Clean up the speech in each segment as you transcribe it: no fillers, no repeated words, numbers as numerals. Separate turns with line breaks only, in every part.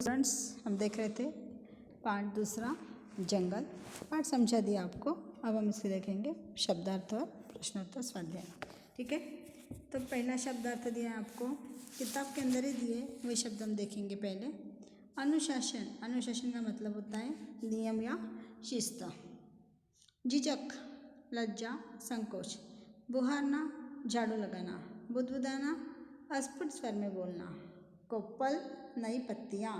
Students, हम देख रहे थे पार्ट दूसरा जंगल। पार्ट समझा दिया आपको। अब हम इसे देखेंगे शब्दार्थ और प्रश्नोत्तर स्वाध्याय। ठीक है, तो पहला शब्दार्थ दिया है आपको, किताब के अंदर ही दिए, वही शब्द हम देखेंगे पहले। अनुशासन, अनुशासन का मतलब होता है नियम या शिस्त। झिझक, लज्जा, संकोच। बुहारना, झाड़ू लगाना। बुदबुदाना, अस्फुट स्वर में बोलना। कोप्पल, नई पत्तियाँ।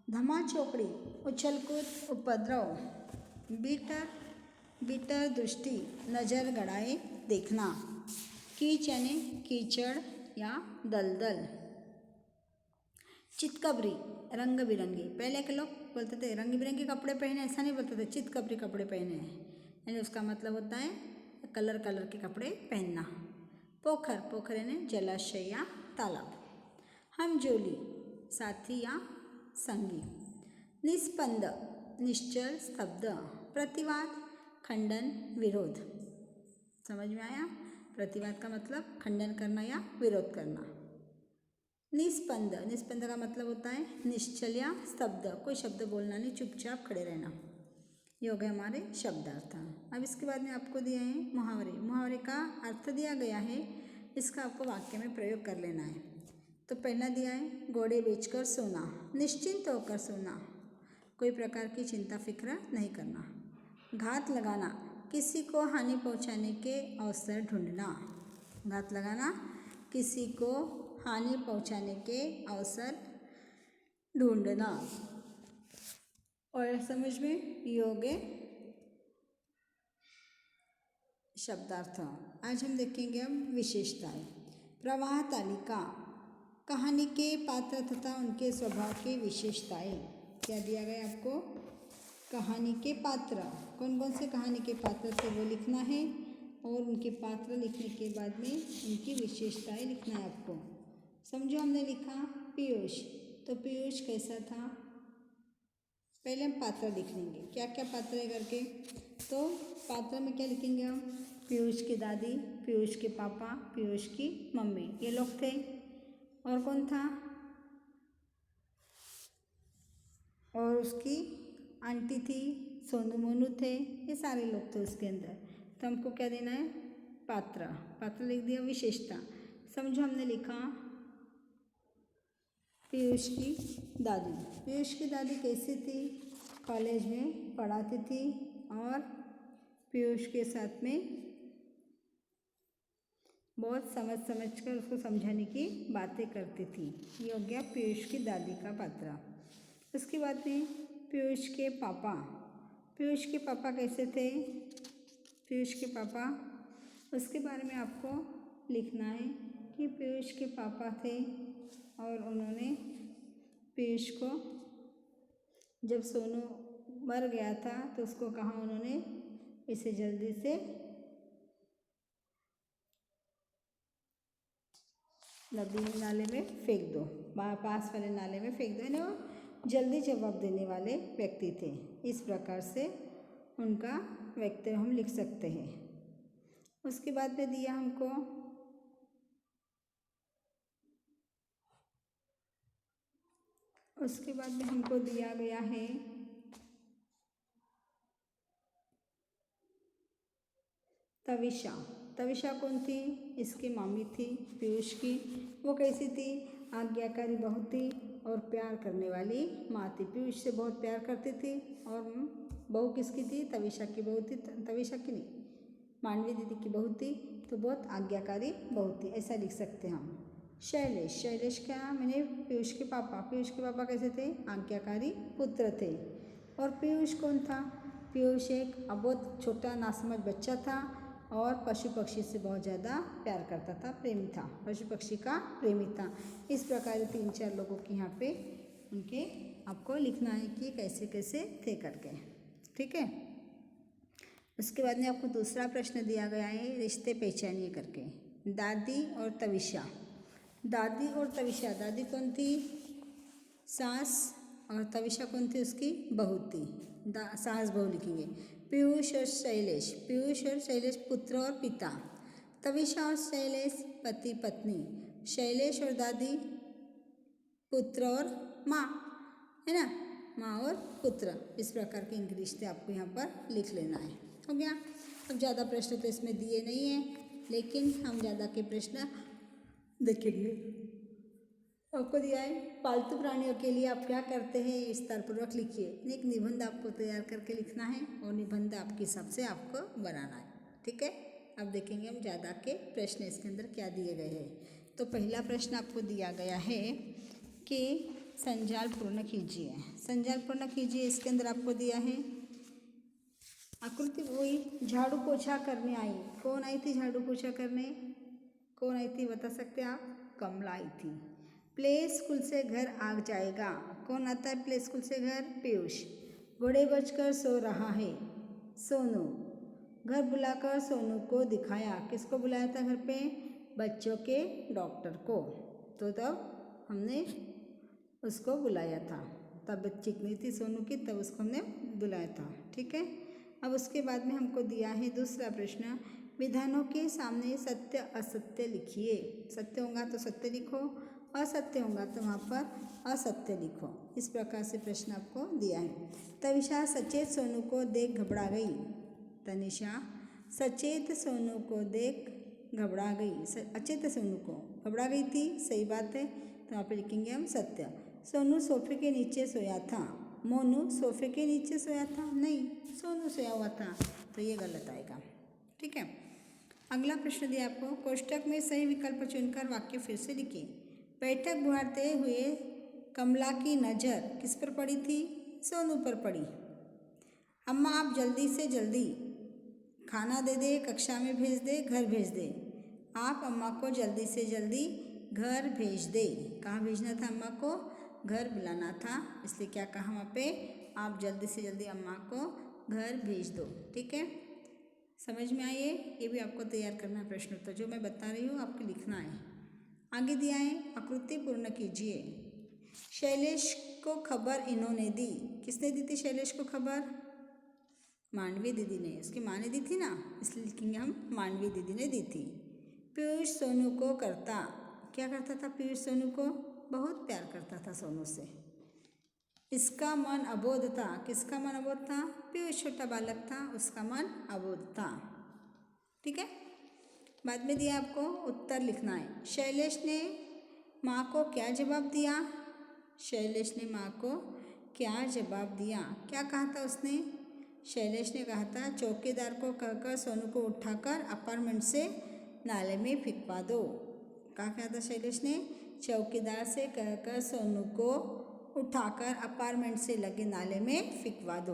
धमा चौकड़ी, उछल कूद, उपद्रव। बीटर, बीटर दृष्टि, नज़र गड़ाए देखना। कीच यानी कीचड़ या दलदल। चितकबरी, रंग बिरंगी। पहले के लोग बोलते थे रंग बिरंगे कपड़े पहने, ऐसा नहीं बोलते थे, चितकबरी कपड़े पहने हैं, यानी उसका मतलब होता है कलर कलर के कपड़े पहनना। पोखर, पोखर यानी जलाशय या तालाब। हमजोली, साथी या संगी। निस्पंद, निश्चल, स्तब्ध। प्रतिवाद, खंडन, विरोध। समझ में आया? प्रतिवाद का मतलब खंडन करना या विरोध करना। निस्पंद, निस्पंद का मतलब होता है निश्चल या स्तब्ध, कोई शब्द बोलना नहीं, चुपचाप खड़े रहना। ये हो गए हमारे शब्दार्थ। अब इसके बाद में आपको दिए हैं मुहावरे। मुहावरे का अर्थ दिया गया है, इसका आपको वाक्य में प्रयोग कर लेना है। तो पहला दिया है घोड़े बेचकर सोना, निश्चिंत होकर सोना, कोई प्रकार की चिंता फिक्र नहीं करना। घात लगाना, किसी को हानि पहुंचाने के अवसर ढूंढना। घात लगाना, किसी को हानि पहुंचाने के अवसर ढूंढना। और समझ में योग्य शब्दार्थ। आज हम देखेंगे हम विशेषताएं। प्रवाह तालिका, कहानी के पात्र तथा उनके स्वभाव की विशेषताएं। क्या दिया गया आपको? कहानी के पात्र, कौन कौन से कहानी के पात्र थे वो लिखना है, और उनके पात्र लिखने के बाद में उनकी विशेषताएं लिखना है आपको। समझो, हमने लिखा पीयूष, तो पीयूष कैसा था? पहले हम पात्र लिख लेंगे, क्या क्या पात्र है करके। तो पात्र में क्या लिखेंगे हम? पीयूष की दादी, पीयूष के पापा, पीयूष की मम्मी, ये लोग थे। और कौन था? और उसकी आंटी थी, सोनू मोनू थे, ये सारे लोग थे उसके अंदर। तो हमको क्या देना है? पात्र। पात्र लिख दिया। विशेषता, समझो हमने लिखा पीयूष की दादी। पीयूष की दादी कैसी थी? कॉलेज में पढ़ाती थी और पीयूष के साथ में बहुत समझ कर उसको समझाने की बातें करती थी। ये हो गया पीयूष की दादी का पात्र। उसके बाद में पीयूष के पापा। पीयूष के पापा कैसे थे? पीयूष के पापा, उसके बारे में आपको लिखना है कि पीयूष के पापा थे और उन्होंने पीयूष को, जब सोनू मर गया था तो उसको कहा उन्होंने इसे जल्दी से नदी नाले में फेंक दो, पास वाले नाले में फेंक दो, यानी वो जल्दी जवाब देने वाले व्यक्ति थे। इस प्रकार से उनका व्यक्तित्व हम लिख सकते हैं। उसके बाद में दिया हमको दिया गया है तविषा। तविषा कौन थी? इसकी मामी थी पीयूष की। वो कैसी थी? आज्ञाकारी बहू थी और प्यार करने वाली माँ थी। पीयूष से बहुत प्यार करती थी। और बहू किसकी थी? तविषा की बहू थी। तविषा की नहीं, मांडवी दीदी की बहू थी, तो बहुत आज्ञाकारी बहू थी, ऐसा लिख सकते हैं हम। शैलेश, शैलेश क्या? मैंने पीयूष के पापा। पीयूष के पापा कैसे थे? आज्ञाकारी पुत्र थे। और पीयूष कौन था? पीयूष एक बहुत छोटा नासमझ बच्चा था और पशु पक्षी से बहुत ज़्यादा प्यार करता था, प्रेमी था, पशु पक्षी का प्रेमी था। इस प्रकार 3-4 लोगों के यहाँ पे उनके आपको लिखना है कि कैसे कैसे थे करके। ठीक है, उसके बाद में आपको दूसरा प्रश्न दिया गया है रिश्ते पहचानिए करके। दादी और तविषा। दादी और तविषा, दादी कौन थी? सास, और तविषा कौन थी? उसकी बहू थी। सास बहू लिखेंगे। पीयूष और शैलेश, पीयूष और शैलेश पुत्र और पिता। तविषा और शैलेश पति पत्नी। शैलेश और दादी पुत्र और माँ। है ना, माँ और पुत्र, इस प्रकार के इनके रिश्ते आपको यहाँ पर लिख लेना है। हो गया। अब ज़्यादा प्रश्न तो इसमें दिए नहीं हैं, लेकिन हम ज़्यादा के प्रश्न देखेंगे। आपको दिया है पालतू प्राणियों के लिए आप क्या करते हैं, विस्तारपूर्वक लिखिए। एक निबंध आपको तैयार करके लिखना है और निबंध आपके हिसाब से आपको बनाना है। ठीक है। अब देखेंगे हम ज़्यादा के प्रश्न इसके अंदर क्या दिए गए हैं। तो पहला प्रश्न आपको दिया गया है कि संजाल पूर्ण कीजिए। संजाल पूर्ण कीजिए, इसके अंदर आपको दिया है आकृति वही झाड़ू पोछा करने आई। कौन आई थी झाड़ू पोछा करने, कौन आई थी बता सकते हैं आप? कमला आई थी। प्ले स्कूल से घर आ जाएगा, कौन आता है प्ले स्कूल से घर? पीयूष। घोड़े बजकर सो रहा है, सोनू। घर बुलाकर सोनू को दिखाया, किसको बुलाया था घर पे? बच्चों के डॉक्टर को। तो तब हमने उसको बुलाया था, तबीयत ठीक नहीं थी सोनू की, तब उसको हमने बुलाया था। ठीक है। अब उसके बाद में हमको दिया है दूसरा प्रश्न, विधानों के सामने सत्य असत्य लिखिए। सत्य होगा तो सत्य लिखो, असत्य होगा तो वहाँ पर असत्य लिखो। इस प्रकार से प्रश्न आपको दिया है। तनिषा सचेत सोनू को देख घबरा गई। तनिषा सचेत सोनू को देख घबरा गई। अचेत सोनू को घबरा गई थी, सही बात है, तो वहाँ पे लिखेंगे हम सत्य। सोनू सोफे के नीचे सोया था। मोनू सोफे के नीचे सोया था, नहीं, सोनू सोया हुआ था, तो ये गलत आएगा। ठीक है। अगला प्रश्न दिया आपको, कोष्टक में सही विकल्प चुनकर वाक्य फिर से लिखिए। बैठक बुहारते हुए कमला की नज़र किस पर पड़ी थी? सोनू पर पड़ी। अम्मा आप जल्दी से जल्दी खाना दे दे, कक्षा में भेज दे, घर भेज दे। आप अम्मा को जल्दी से जल्दी घर भेज दे। कहाँ भेजना था अम्मा को? घर बुलाना था, इसलिए क्या कहा वहाँ पे? आप जल्दी से जल्दी अम्मा को घर भेज दो। ठीक है, समझ में आइए। ये भी आपको तैयार करना है प्रश्न उत्तर, जो मैं बता रही हूँ आपको लिखना है। आगे दिया है आकृति पूर्ण कीजिए। शैलेश को खबर इन्होंने दी, किसने दी थी शैलेश को खबर? मांडवी दीदी ने, उसकी माँ ने दी थी ना, इसलिए लिखेंगे हम मांडवी दीदी ने दी थी। पीयूष सोनू को करता, क्या करता था पीयूष सोनू को? बहुत प्यार करता था सोनू से। इसका मन अबोध था, किसका मन अबोध था? पीयूष छोटा बालक था, उसका मन अबोध था। ठीक है। बाद में दिया आपको उत्तर लिखना है। शैलेश ने माँ को क्या जवाब दिया? शैलेश ने माँ को क्या जवाब दिया? क्या कहा था उसने? शैलेश ने कहा था चौकीदार को कहकर सोनू को उठाकर अपार्टमेंट से नाले में फेंकवा दो। क्या कहा था शैलेश ने? चौकीदार से कहकर सोनू को उठाकर अपार्टमेंट से लगे नाले में फेंकवा दो।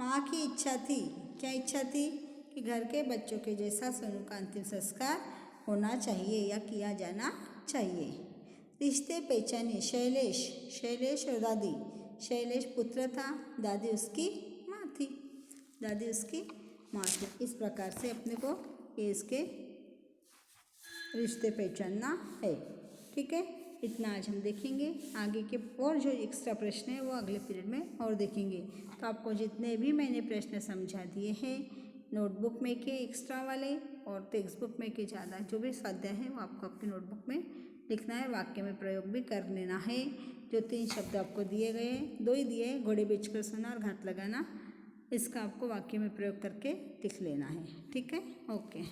माँ की इच्छा थी, क्या इच्छा थी? कि घर के बच्चों के जैसा सोनू का अंतिम संस्कार होना चाहिए या किया जाना चाहिए। रिश्ते पहचाने। शैलेश, शैलेश और दादी। शैलेश पुत्र था, दादी उसकी माँ थी, दादी उसकी माँ थी। इस प्रकार से अपने को ये इसके रिश्ते पहचानना है। ठीक है, इतना आज हम देखेंगे। आगे के और जो एक्स्ट्रा प्रश्न है वो अगले पीरियड में और देखेंगे। तो आपको जितने भी मैंने प्रश्न समझा दिए हैं नोटबुक में के एक्स्ट्रा वाले और टेक्स्ट बुक में के ज़्यादा जो भी स्वाध्याय है वो आपको अपनी नोटबुक में लिखना है, वाक्य में प्रयोग भी कर लेना है। जो 3 शब्द आपको दिए गए, 2 ही दिए, घोड़े बेचकर सोना और घात लगाना, इसका आपको वाक्य में प्रयोग करके लिख लेना है। ठीक है, ओके।